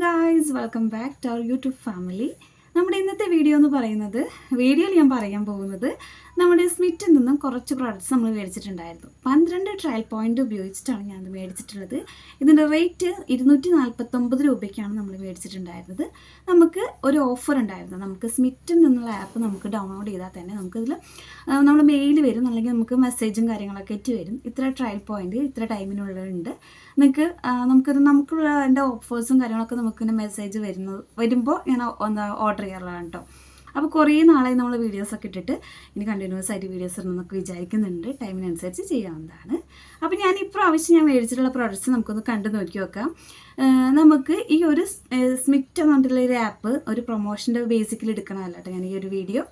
Guys, welcome back to our YouTube family. നമ്മുടെ ഇന്നത്തെ വീഡിയോയിൽ ഞാൻ പറയാൻ പോകുന്നത് നമ്മുടെ സ്മിറ്റിൽ നിന്നും കുറച്ച് പ്രോഡക്റ്റ്സ് നമ്മൾ മേടിച്ചിട്ടുണ്ടായിരുന്നു. 12 ട്രയൽ പോയിന്റ് ഉപയോഗിച്ചിട്ടാണ് ഞാനത് മേടിച്ചിട്ടുള്ളത്. ഇതിൻ്റെ റേറ്റ് 249 രൂപയ്ക്കാണ് നമ്മൾ മേടിച്ചിട്ടുണ്ടായിരുന്നത്. നമുക്ക് ഒരു ഓഫർ ഉണ്ടായിരുന്നു. നമുക്ക് സ്മിറ്റിൽ നിന്നുള്ള ആപ്പ് നമുക്ക് ഡൗൺലോഡ് ചെയ്താൽ തന്നെ നമുക്കിതിൽ നമ്മൾ മെയിൽ വരും, അല്ലെങ്കിൽ നമുക്ക് മെസ്സേജും കാര്യങ്ങളൊക്കെ എത്തി വരും. ഇത്ര ട്രയൽ പോയിന്റ് ഇത്ര ടൈമിനുള്ളുണ്ട്. നമുക്കുള്ള എൻ്റെ ഓഫേഴ്സും കാര്യങ്ങളൊക്കെ നമുക്ക് മെസ്സേജ് വരുമ്പോൾ ഞാൻ ഓർഡർ ചെയ്യാറുള്ളതാണ് കേട്ടോ. അപ്പോൾ കുറേ നാളായി നമ്മൾ വീഡിയോസൊക്കെ ഇട്ടിട്ട് ഇനി കണ്ടിന്യൂസ് ആയിട്ട് വീഡിയോസ് ഇടണമെന്നൊക്കെ വിചാരിക്കുന്നുണ്ട്. ടൈമിനനുസരിച്ച് ചെയ്യാവുന്നതാണ്. അപ്പോൾ ഞാൻ ഇപ്രാവശ്യം ഞാൻ മേടിച്ചിട്ടുള്ള പ്രോഡക്റ്റ്സ് നമുക്കൊന്ന് കണ്ടു നോക്കി നോക്കാം. നമുക്ക് ഈ ഒരു സ്മിറ്റ് എന്ന് പറഞ്ഞിട്ടുള്ള ഒരു ആപ്പ് ഒരു പ്രൊമോഷൻ്റെ ബേസിക്കലി എടുക്കണമല്ല കേട്ടോ ഞാൻ ഈ ഒരു വീഡിയോ.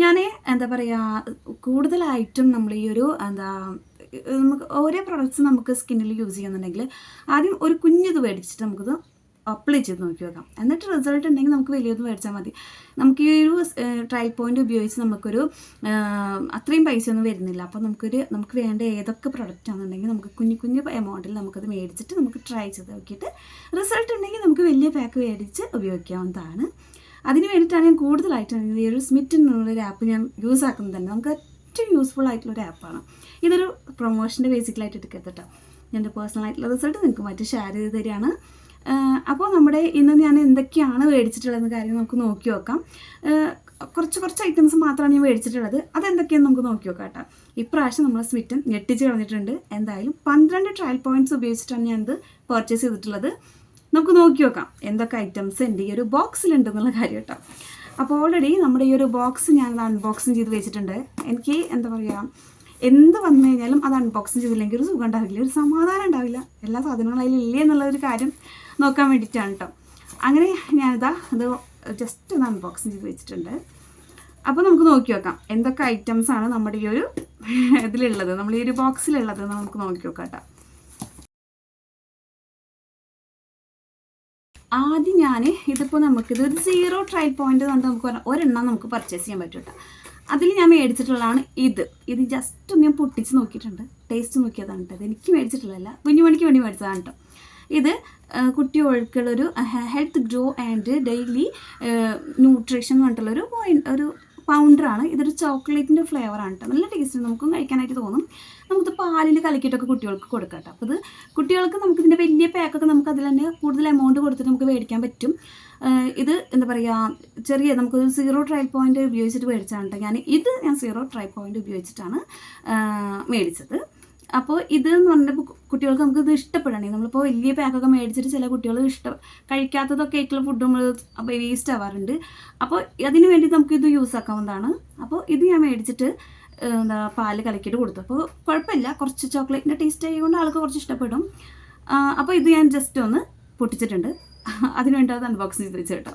ഞാൻ എന്താ പറയുക, കൂടുതലായിട്ടും നമ്മൾ ഈ ഒരു നമുക്ക് ഓരോ പ്രോഡക്റ്റ്സ് നമുക്ക് സ്കിന്നിൽ യൂസ് ചെയ്യുന്നുണ്ടെങ്കിൽ ആദ്യം ഒരു കുഞ്ഞത് മേടിച്ചിട്ട് നമുക്കത് അപ്ലൈ ചെയ്ത് നോക്കി നോക്കാം. എന്നിട്ട് റിസൾട്ട് ഉണ്ടെങ്കിൽ നമുക്ക് വലിയത് മേടിച്ചാൽ മതി. നമുക്ക് ഈ ഒരു ട്രയൽ പോയിന്റ് ഉപയോഗിച്ച് നമുക്കൊരു അത്രയും പൈസ ഒന്നും വരുന്നില്ല. അപ്പോൾ നമുക്ക് വേണ്ട ഏതൊക്കെ പ്രൊഡക്റ്റ് ആണെന്നുണ്ടെങ്കിൽ നമുക്ക് കുഞ്ഞു എമൗണ്ടിൽ നമുക്കത് മേടിച്ചിട്ട് നമുക്ക് ട്രൈ ചെയ്ത് നോക്കിയിട്ട് റിസൾട്ട് ഉണ്ടെങ്കിൽ നമുക്ക് വലിയ പാക്ക് മേടിച്ച് ഉപയോഗിക്കാവുന്നതാണ്. അതിന് വേണ്ടിയിട്ടാണ് ഞാൻ കൂടുതലായിട്ട് ഈ ഒരു സ്മിറ്റ് എന്നുള്ളൊരു ആപ്പ് ഞാൻ യൂസ് ആക്കുന്നത് തന്നെ. നമുക്ക് ഏറ്റവും യൂസ്ഫുൾ ആയിട്ടുള്ളൊരു ആപ്പാണ്. ഇതൊരു പ്രൊമോഷൻ്റെ ബേസിക്കലായിട്ട് എടുക്കരുത് കേട്ടോ. എൻ്റെ പേഴ്സണൽ ആയിട്ടുള്ള റിസൾട്ട് നിങ്ങൾക്ക് മറ്റു ഷെയർ ചെയ്ത് തരികയാണ്. അപ്പോൾ ഇന്ന് ഞാൻ എന്തൊക്കെയാണ് മേടിച്ചിട്ടുള്ളതെന്ന് കാര്യം നമുക്ക് നോക്കി നോക്കാം. കുറച്ച് ഐറ്റംസ് മാത്രമാണ് ഞാൻ മേടിച്ചിട്ടുള്ളത്. അതെന്തൊക്കെയാണെന്ന് നമുക്ക് നോക്കി നോക്കാം കേട്ടോ. ഇപ്രാവശ്യം നമ്മൾ സ്മിറ്റൻ ഞെട്ടിച്ച് കളഞ്ഞിട്ടുണ്ട്. എന്തായാലും 12 ട്രയൽ പോയിന്റ്സ് ഉപയോഗിച്ചിട്ടാണ് ഞാനിത് പർച്ചേസ് ചെയ്തിട്ടുള്ളത്. നമുക്ക് നോക്കി നോക്കാം എന്തൊക്കെ ഐറ്റംസ് എൻ്റെ ഈ ഒരു ബോക്സിലുണ്ടെന്നുള്ള കാര്യം കേട്ടോ. അപ്പോൾ ഓൾറെഡി നമ്മുടെ ഈ ഒരു ബോക്സ് ഞാൻ അൺബോക്സിങ് ചെയ്ത് വെച്ചിട്ടുണ്ട്. എനിക്ക് എന്താ പറയുക, എന്ത് വന്നു കഴിഞ്ഞാലും അത് അൺബോക്സിങ് ചെയ്തില്ലെങ്കിൽ ഒരു സുഖം ഉണ്ടാവില്ല, ഒരു സമാധാനം ഉണ്ടാവില്ല. എല്ലാ സാധനങ്ങളും അതിലില്ലേ എന്നുള്ളൊരു കാര്യം നോക്കാൻ വേണ്ടിയിട്ടാണ് കേട്ടോ. അങ്ങനെ ഞാനിതാ അത് ജസ്റ്റ് ഒന്ന് അൺബോക്സിങ് ചെയ്ത് വെച്ചിട്ടുണ്ട്. അപ്പോൾ നമുക്ക് നോക്കി നോക്കാം എന്തൊക്കെ ഐറ്റംസാണ് നമ്മുടെ ഈ ഒരു ഇതിലുള്ളത്, നമ്മൾ ഈ ഒരു ബോക്സിലുള്ളത് നമുക്ക് നോക്കി നോക്കാം കേട്ടോ. ആദ്യം ഇതിപ്പോൾ നമുക്കിതൊരു 0 ട്രയൽ പോയിന്റ് കൊണ്ട് നമുക്ക് ഒരെണ്ണം നമുക്ക് പർച്ചേസ് ചെയ്യാൻ പറ്റും കേട്ടോ. അതിൽ ഞാൻ മേടിച്ചിട്ടുള്ളതാണ് ഇത് ജസ്റ്റ് ഞാൻ പൊട്ടിച്ച് നോക്കിയിട്ടുണ്ട്, ടേസ്റ്റ് നോക്കിയതാണ് കേട്ടോ. എനിക്ക് മേടിച്ചിട്ടുള്ളതല്ല, കുഞ്ഞുമണിക്ക് വേണ്ടി മേടിച്ചതാണ് കേട്ടോ. ഇത് കുട്ടികൾക്കുള്ളൊരു health grow and daily nutrition എന്ന് പറഞ്ഞിട്ടുള്ളൊരു ഒരു പൗഡറാണ്. ഇതൊരു ചോക്ലേറ്റിൻ്റെ ഫ്ലേവറാണ് കേട്ടോ. നല്ല ടേസ്റ്റ്, നമുക്കും കഴിക്കാനായിട്ട് തോന്നും. നമുക്ക് പാലിൽ കലക്കിയിട്ടൊക്കെ കുട്ടികൾക്ക് കൊടുക്കാം കേട്ടോ. അപ്പോൾ ഇത് കുട്ടികൾക്ക് നമുക്കിതിൻ്റെ വലിയ പാക്കൊക്കെ നമുക്ക് അതിൽ തന്നെ കൂടുതൽ എമൗണ്ട് കൊടുത്തിട്ട് നമുക്ക് മേടിക്കാൻ പറ്റും. ഇത് എന്താ പറയുക, ചെറിയ നമുക്കൊരു 0 ട്രയൽ പോയിന്റ് ഉപയോഗിച്ചിട്ട് മേടിച്ചാണ് കേട്ടോ. ഞാൻ 0 ട്രയൽ പോയിന്റ് ഉപയോഗിച്ചിട്ടാണ് മേടിച്ചത്. അപ്പോൾ ഇതെന്ന് പറഞ്ഞപ്പോൾ കുട്ടികൾക്ക് നമുക്കിത് ഇഷ്ടപ്പെടണമെങ്കിൽ നമ്മളിപ്പോൾ വലിയ പാക്കൊക്കെ മേടിച്ചിട്ട് ചില കുട്ടികൾ കഴിക്കാത്തതൊക്കെ ആയിട്ടുള്ള ഫുഡ് നമ്മൾ വേസ്റ്റ് ആവാറുണ്ട്. അപ്പോൾ അതിന് വേണ്ടി നമുക്കിത് യൂസ് ആക്കാവുന്നതാണ്. അപ്പോൾ ഇത് ഞാൻ മേടിച്ചിട്ട് പാല് കലക്കിയിട്ട് കൊടുത്തു. അപ്പോൾ കുഴപ്പമില്ല, കുറച്ച് ചോക്ലേറ്റിൻ്റെ ടേസ്റ്റ് ആയതുകൊണ്ട് ആൾക്ക് കുറച്ച് ഇഷ്ടപ്പെടും. അപ്പോൾ ഇത് ഞാൻ ജസ്റ്റ് ഒന്ന് പൊട്ടിച്ചിട്ടുണ്ട്. അതിന് വേണ്ടി അത് അൺബോക്സ് ചെയ്ത് വെച്ച് കേട്ടോ.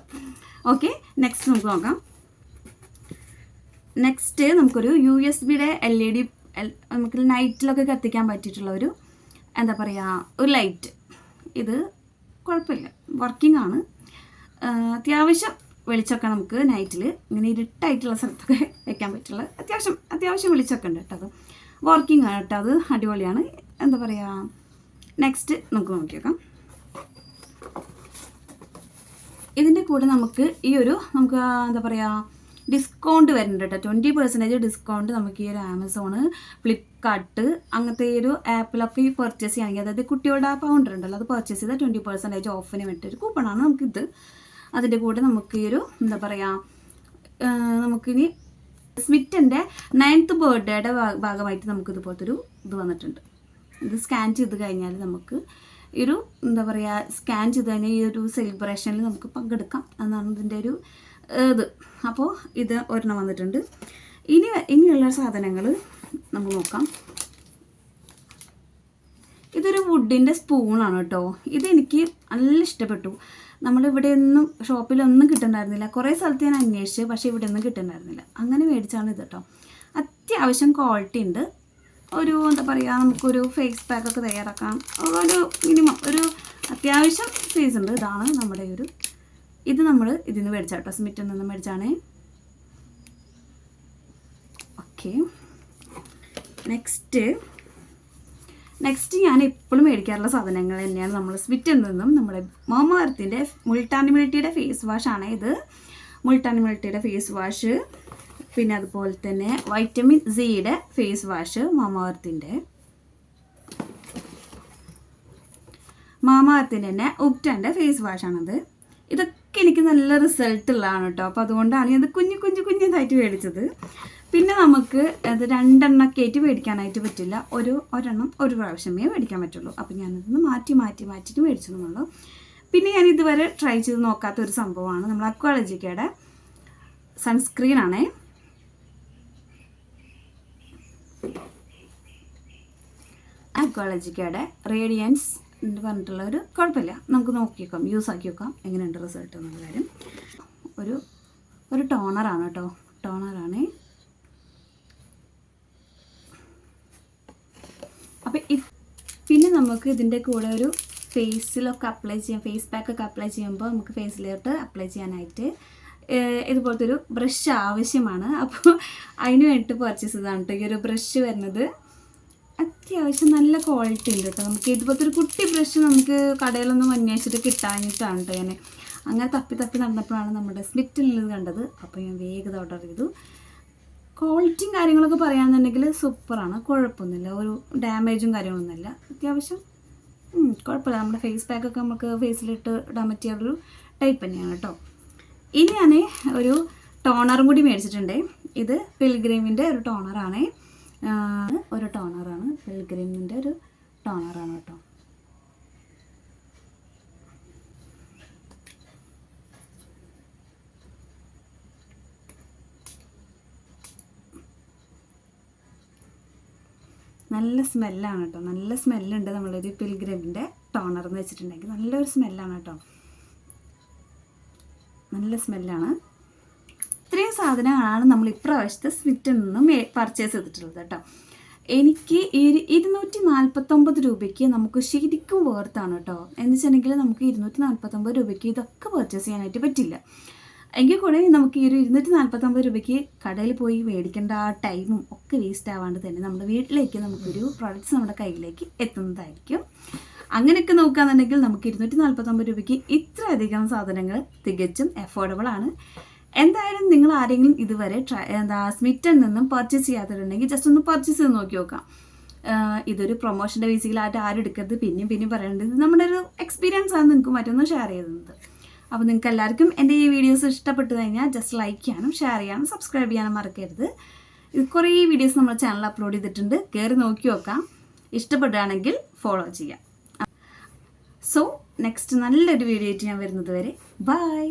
ഓക്കെ, നെക്സ്റ്റ് നമുക്ക് നോക്കാം. നെക്സ്റ്റ് നമുക്കൊരു USB-യുടെ LED നമുക്ക് നൈറ്റിലൊക്കെ കത്തിക്കാൻ പറ്റിയിട്ടുള്ള ഒരു എന്താ പറയുക ഒരു ലൈറ്റ്. ഇത് കുഴപ്പമില്ല, വർക്കിംഗ് ആണ്. അത്യാവശ്യം വെളിച്ചമൊക്കെ നമുക്ക് നൈറ്റിൽ ഇങ്ങനെ ഇരുട്ടായിട്ടുള്ള സ്ഥലത്തൊക്കെ വെക്കാൻ പറ്റുള്ള അത്യാവശ്യം വെളിച്ചമൊക്കെ ഉണ്ട് കേട്ടോ. അത് വർക്കിംഗ് ആണ് കേട്ടോ, അത് അടിപൊളിയാണ്. എന്താ പറയുക, നെക്സ്റ്റ് നമുക്ക് നോക്കി നോക്കാം. ഇതിൻ്റെ കൂടെ നമുക്ക് നമുക്ക് എന്താ പറയുക ഡിസ്കൗണ്ട് വരുന്നുണ്ട് കേട്ടോ. 20% ഡിസ്കൗണ്ട് നമുക്ക് ഈ ഒരു ആമസോണ്, ഫ്ലിപ്കാർട്ട് അങ്ങനത്തെ ഈ ഒരു ആപ്പിലൊക്കെ പർച്ചേസ് ചെയ്യുകയാണെങ്കിൽ, അതായത് കുട്ടികളുടെ ആ പൗണ്ടർ ഉണ്ടല്ലോ, അത് പർച്ചേസ് ചെയ്താൽ 20% ഓഫിന് വേണ്ടിയിട്ടൊരു കൂപ്പണാണ് നമുക്കിത്. അതിൻ്റെ കൂടെ നമുക്ക് ഈ ഒരു എന്താ പറയുക, നമുക്കിനി സ്മിറ്റിൻ്റെ 9th ബർത്ത്ഡേയുടെ ഭാഗമായിട്ട് നമുക്കിതുപോലത്തെ ഇത് വന്നിട്ടുണ്ട്. ഇത് സ്കാൻ ചെയ്ത് കഴിഞ്ഞാൽ നമുക്ക് എന്താ പറയുക, സ്കാൻ ചെയ്ത് കഴിഞ്ഞാൽ ഈ ഒരു സെലിബ്രേഷനിൽ നമുക്ക് പങ്കെടുക്കാം എന്നാണ് ഇതിൻ്റെ ഒരു ഇത്. അപ്പോൾ ഇത് ഒരെണ്ണം വന്നിട്ടുണ്ട്. ഇനിയുള്ള സാധനങ്ങൾ നമുക്ക് നോക്കാം. ഇതൊരു വുഡിൻ്റെ സ്പൂണാണ് കേട്ടോ. ഇതെനിക്ക് നല്ല ഇഷ്ടപ്പെട്ടു. നമ്മളിവിടെ ഒന്നും ഷോപ്പിലൊന്നും കിട്ടുന്നുണ്ടായിരുന്നില്ല. കുറേ സ്ഥലത്ത് ഞാൻ അന്വേഷിച്ചു, പക്ഷേ ഇവിടെ ഒന്നും കിട്ടുന്നുണ്ടായിരുന്നില്ല. അങ്ങനെ മേടിച്ചാണ് ഇത് കേട്ടോ. അത്യാവശ്യം ക്വാളിറ്റി ഉണ്ട്. എന്താ പറയുക, നമുക്കൊരു ഫേസ് പാക്കൊക്കെ തയ്യാറാക്കാം. ഒരു മിനിമം ഒരു അത്യാവശ്യം സൈസ് ഉണ്ട്. ഇതാണ് നമ്മുടെ ഇത് നമ്മൾ ഇതിൽ മേടിച്ചാൽ കേട്ടോ, സ്മിറ്റിൽ നിന്ന് മേടിച്ചാണേ. ഓക്കെ, നെക്സ്റ്റ് നെക്സ്റ്റ് ഞാൻ എപ്പോഴും മേടിക്കാറുള്ള സാധനങ്ങൾ തന്നെയാണ് നമ്മൾ സ്മിറ്റിൽ നിന്നും നമ്മുടെ മാമാ എർത്തിൻ്റെ മുൾട്ടാനിമിലിറ്റിയുടെ ഫേസ് വാഷാണ് ഇത്. മുൾട്ടാനിമിലിറ്റിയുടെ ഫേസ് വാഷ്, പിന്നെ അതുപോലെ തന്നെ വൈറ്റമിൻ സിയുടെ ഫേസ് വാഷ് മാമാ എർത്തിൻ്റെ തന്നെ ഉപ്റ്റൻ്റെ ഫേസ് വാഷാണത്. ഇതൊക്കെ എനിക്ക് നല്ല റിസൾട്ട് ഉള്ളതാണ് കേട്ടോ. അപ്പോൾ അതുകൊണ്ടാണ് ഇത് കുഞ്ഞതായിട്ട് മേടിച്ചത്. പിന്നെ നമുക്ക് അത് 2 എണ്ണമൊക്കെ ആയിട്ട് മേടിക്കാനായിട്ട് പറ്റില്ല, ഒരെണ്ണം ഒരു പ്രാവശ്യമേ മേടിക്കാൻ പറ്റുള്ളൂ. അപ്പോൾ ഞാനതൊന്ന് മാറ്റിയിട്ട് മേടിച്ചെന്നുള്ളൂ. പിന്നെ ഞാൻ ഇതുവരെ ട്രൈ ചെയ്ത് നോക്കാത്തൊരു സംഭവമാണ് നമ്മൾ അക്വാളജിക്കയുടെ സൺസ്ക്രീനാണേ. അക്വാളജിക്കയുടെ റേഡിയൻസ് എന്ന് പറഞ്ഞിട്ടുള്ള ഒരു കുഴപ്പമില്ല, നമുക്ക് നോക്കി നോക്കാം, യൂസ് ആക്കി നോക്കാം എങ്ങനെയുണ്ട് റിസൾട്ട് എന്നുള്ള കാര്യം. ഒരു ടോണറാണ് കേട്ടോ, ടോണറാണ്. അപ്പം പിന്നെ നമുക്ക് ഇതിൻ്റെ കൂടെ ഒരു ഫേസിലൊക്കെ അപ്ലൈ ചെയ്യാം, ഫേസ് പാക്കൊക്കെ അപ്ലൈ ചെയ്യുമ്പോൾ നമുക്ക് ഫേസിലോട്ട് അപ്ലൈ ചെയ്യാനായിട്ട് ഇതുപോലത്തെ ഒരു ബ്രഷ് ആവശ്യമാണ്. അപ്പോൾ അതിന് വേണ്ടിയിട്ട് പർച്ചേസ് ചെയ്തതാണ് കേട്ടോ ഈ ഒരു ബ്രഷ് വരുന്നത്. അത്യാവശ്യം നല്ല ക്വാളിറ്റി ഉണ്ട് കേട്ടോ. നമുക്ക് ഇതുപോലത്തെ ഒരു കുട്ടി ബ്രഷ് നമുക്ക് കടയിലൊന്നും അന്വേഷിച്ചിട്ട് കിട്ടാനിട്ടാണ് കേട്ടോ. ഞാൻ അങ്ങനെ തപ്പി നടന്നപ്പോഴാണ് നമ്മുടെ സ്മിറ്റിൽ നിന്ന് കണ്ടത്. അപ്പോൾ ഞാൻ വേഗം ഓർഡർ ചെയ്തു. ക്വാളിറ്റിയും കാര്യങ്ങളൊക്കെ പറയുകയാണെന്നുണ്ടെങ്കിൽ സൂപ്പറാണ്, കുഴപ്പമൊന്നുമില്ല, ഒരു ഡാമേജും കാര്യങ്ങളൊന്നുമില്ല. അത്യാവശ്യം കുഴപ്പമില്ല. നമ്മുടെ ഫേസ് പാക്കൊക്കെ നമുക്ക് ഫേസിലിട്ട് ഇടാൻ പറ്റിയൊരു ടൈപ്പ് തന്നെയാണ് കേട്ടോ. ഇനി ഞാൻ ഒരു ടോണറും കൂടി മേടിച്ചിട്ടുണ്ട്. ഇത് പിൽഗ്രിമിൻ്റെ ഒരു ടോണറാണ്, പിൽഗ്രിമിൻ്റെ ഒരു ടോണറാണ് കേട്ടോ. നല്ല സ്മെല്ലാണ് കേട്ടോ, നല്ല സ്മെല്ലുണ്ട് നമ്മളൊരു പിൽഗ്രിമിൻ്റെ ടോണർ എന്ന് വെച്ചിട്ടുണ്ടെങ്കിൽ. നല്ലൊരു സ്മെല്ലാണ് കേട്ടോ, നല്ല സ്മെല്ലാണ്. ഇത്രയും സാധനങ്ങളാണ് നമ്മൾ ഇപ്രാവശ്യത്തെ സ്മിറ്റിൽ നിന്നും പർച്ചേസ് ചെയ്തിട്ടുള്ളത് കേട്ടോ. എനിക്ക് 249 രൂപയ്ക്ക് നമുക്ക് ശരിക്കും വേർത്താണ് കേട്ടോ. എന്ന് വെച്ചിട്ടുണ്ടെങ്കിൽ നമുക്ക് 249 രൂപയ്ക്ക് ഇതൊക്കെ പർച്ചേസ് ചെയ്യാനായിട്ട് പറ്റില്ല. എങ്കിൽ കൂടെ നമുക്ക് ഈ ഒരു 249 രൂപയ്ക്ക് കടയിൽ പോയി മേടിക്കേണ്ട ആ ടൈമും ഒക്കെ വേസ്റ്റ് ആവാണ്ട് തന്നെ നമ്മുടെ വീട്ടിലേക്ക് നമുക്കൊരു പ്രോഡക്റ്റ്സ് നമ്മുടെ കയ്യിലേക്ക് എത്തുന്നതായിരിക്കും. അങ്ങനെയൊക്കെ നോക്കുകയാണെന്നുണ്ടെങ്കിൽ നമുക്ക് 249 രൂപയ്ക്ക് ഇത്രയധികം സാധനങ്ങൾ തികച്ചും അഫോർഡബിൾ ആണ്. എന്തായാലും നിങ്ങൾ ആരെങ്കിലും ഇതുവരെ സ്മിറ്റിൽ നിന്നും പർച്ചേസ് ചെയ്യാത്തിട്ടുണ്ടെങ്കിൽ ജസ്റ്റ് ഒന്ന് പർച്ചേസ് ചെയ്ത് നോക്കി നോക്കാം. ഇതൊരു പ്രൊമോഷൻ്റെ ബേസിക്കലായിട്ട് ആരും എടുക്കരുത്, പിന്നെയും പറയേണ്ടത് നമ്മുടെ ഒരു എക്സ്പീരിയൻസ് ആണ് നിങ്ങൾക്ക് മറ്റൊന്ന് ഷെയർ ചെയ്യുന്നത്. അപ്പോൾ നിങ്ങൾക്ക് എല്ലാവർക്കും എൻ്റെ ഈ വീഡിയോസ് ഇഷ്ടപ്പെട്ടു കഴിഞ്ഞാൽ ജസ്റ്റ് ലൈക്ക് ചെയ്യാനും ഷെയർ ചെയ്യാനും സബ്സ്ക്രൈബ് ചെയ്യാനും മറക്കരുത്. ഇത് കുറേ വീഡിയോസ് നമ്മുടെ ചാനൽ അപ്ലോഡ് ചെയ്തിട്ടുണ്ട്, കയറി നോക്കി നോക്കാം. ഇഷ്ടപ്പെടുകയാണെങ്കിൽ ഫോളോ ചെയ്യാം. സോ നെക്സ്റ്റ് നല്ലൊരു വീഡിയോ ആയിട്ട് ഞാൻ വരുന്നത് വരെ ബൈ.